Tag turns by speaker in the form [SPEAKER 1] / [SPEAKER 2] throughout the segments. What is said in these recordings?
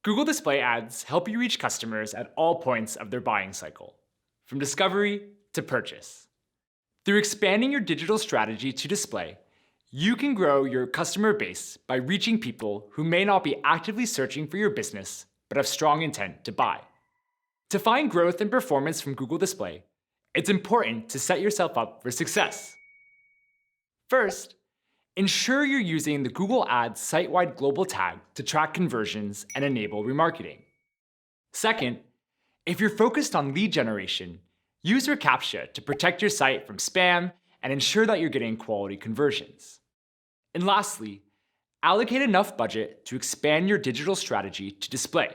[SPEAKER 1] Google Display Ads help you reach customers at all points of their buying cycle, from discovery to purchase. Through expanding your digital strategy to display, you can grow your customer base by reaching people who may not be actively searching for your business, but have strong intent to buy. To find growth and performance from Google Display, it's important to set yourself up for success. First, ensure you're using the Google Ads site-wide global tag to track conversions and enable remarketing. Second, if you're focused on lead generation, use your CAPTCHA to protect your site from spam and ensure that you're getting quality conversions. And lastly, allocate enough budget to expand your digital strategy to display.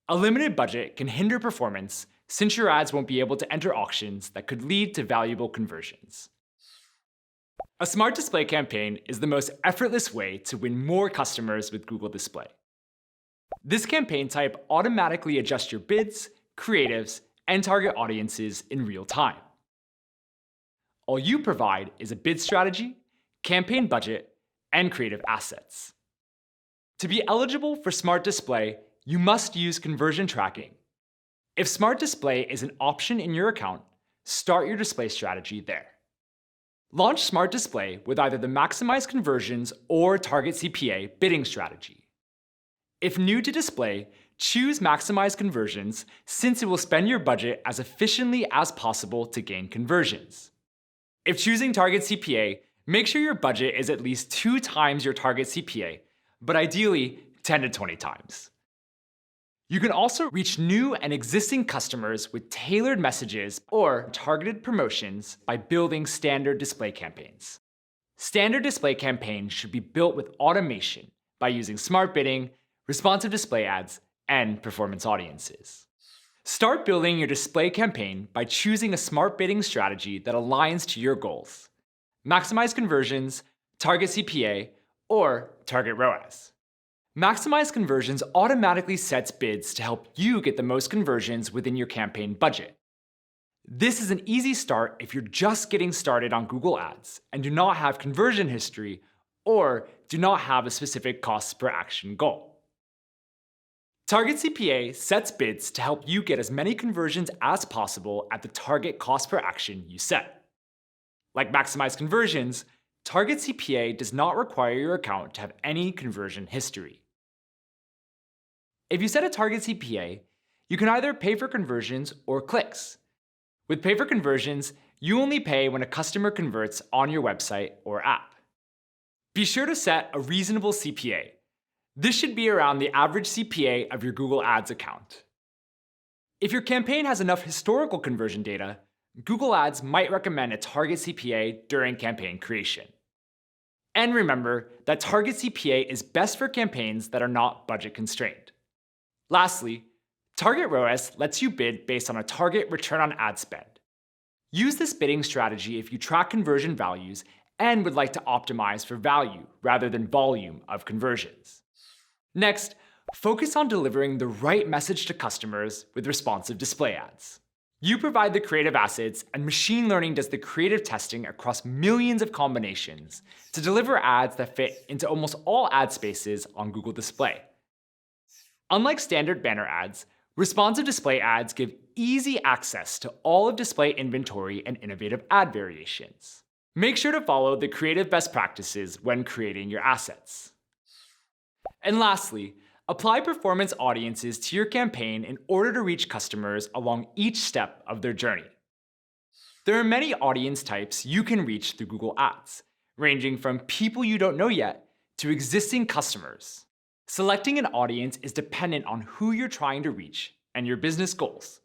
[SPEAKER 1] A limited budget can hinder performance since your ads won't be able to enter auctions that could lead to valuable conversions. A smart display campaign is the most effortless way to win more customers with Google Display. This campaign type automatically adjusts your bids, creatives, and target audiences in real time. All you provide is a bid strategy, campaign budget, and creative assets. To be eligible for Smart Display, you must use conversion tracking. If Smart Display is an option in your account, start your display strategy there. Launch Smart Display with either the Maximize Conversions or Target CPA bidding strategy. If new to display, choose Maximize Conversions since it will spend your budget as efficiently as possible to gain conversions. If choosing Target CPA, make sure your budget is at least 2 times your target CPA, but ideally 10 to 20 times. You can also reach new and existing customers with tailored messages or targeted promotions by building standard display campaigns. Standard display campaigns should be built with automation by using smart bidding, responsive display ads, and performance audiences. Start building your display campaign by choosing a smart bidding strategy that aligns to your goals. Maximize conversions, target CPA, or target ROAS. Maximize Conversions automatically sets bids to help you get the most conversions within your campaign budget. This is an easy start if you're just getting started on Google Ads and do not have conversion history or do not have a specific costs per action goal. Target CPA sets bids to help you get as many conversions as possible at the target cost per action you set. Like Maximize Conversions, Target CPA does not require your account to have any conversion history. If you set a target CPA, you can either pay for conversions or clicks. With pay for conversions, you only pay when a customer converts on your website or app. Be sure to set a reasonable CPA. This should be around the average CPA of your Google Ads account. If your campaign has enough historical conversion data, Google Ads might recommend a target CPA during campaign creation. And remember that target CPA is best for campaigns that are not budget constrained. Lastly, Target ROAS lets you bid based on a target return on ad spend. Use this bidding strategy if you track conversion values and would like to optimize for value rather than volume of conversions. Next, focus on delivering the right message to customers with responsive display ads. You provide the creative assets, and machine learning does the creative testing across millions of combinations to deliver ads that fit into almost all ad spaces on Google Display. Unlike standard banner ads, responsive display ads give easy access to all of display inventory and innovative ad variations. Make sure to follow the creative best practices when creating your assets. And lastly, apply performance audiences to your campaign in order to reach customers along each step of their journey. There are many audience types you can reach through Google Ads, ranging from people you don't know yet to existing customers. Selecting an audience is dependent on who you're trying to reach and your business goals.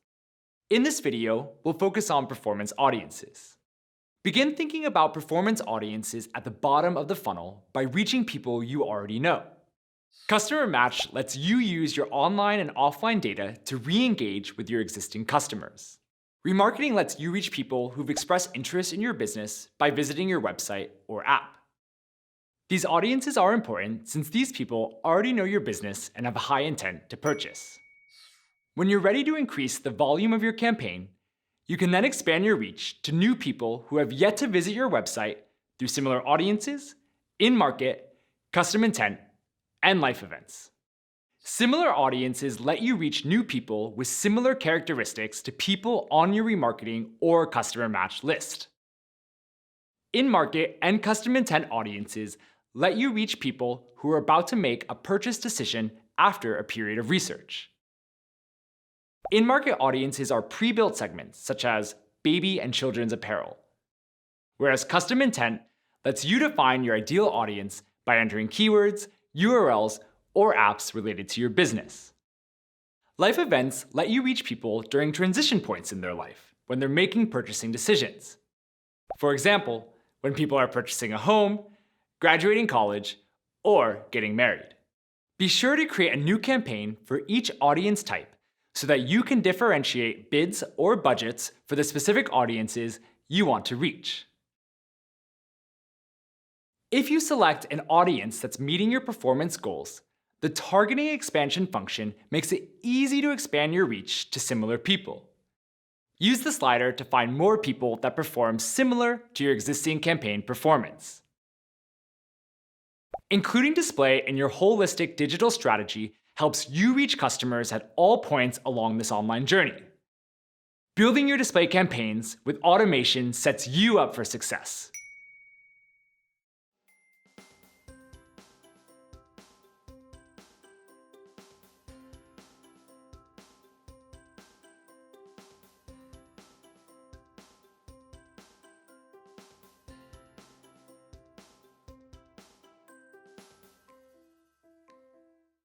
[SPEAKER 1] In this video, we'll focus on performance audiences. Begin thinking about performance audiences at the bottom of the funnel by reaching people you already know. Customer Match lets you use your online and offline data to re-engage with your existing customers. Remarketing lets you reach people who've expressed interest in your business by visiting your website or app. These audiences are important since these people already know your business and have a high intent to purchase. When you're ready to increase the volume of your campaign, you can then expand your reach to new people who have yet to visit your website through similar audiences, in-market, custom intent, and life events. Similar audiences let you reach new people with similar characteristics to people on your remarketing or customer match list. In-market and custom intent audiences let you reach people who are about to make a purchase decision after a period of research. In-market audiences are pre-built segments, such as baby and children's apparel, whereas custom intent lets you define your ideal audience by entering keywords, URLs, or apps related to your business. Life events let you reach people during transition points in their life, when they're making purchasing decisions. For example, when people are purchasing a home, graduating college, or getting married. Be sure to create a new campaign for each audience type so that you can differentiate bids or budgets for the specific audiences you want to reach. If you select an audience that's meeting your performance goals, the targeting expansion function makes it easy to expand your reach to similar people. Use the slider to find more people that perform similar to your existing campaign performance. Including display in your holistic digital strategy helps you reach customers at all points along this online journey. Building your display campaigns with automation sets you up for success.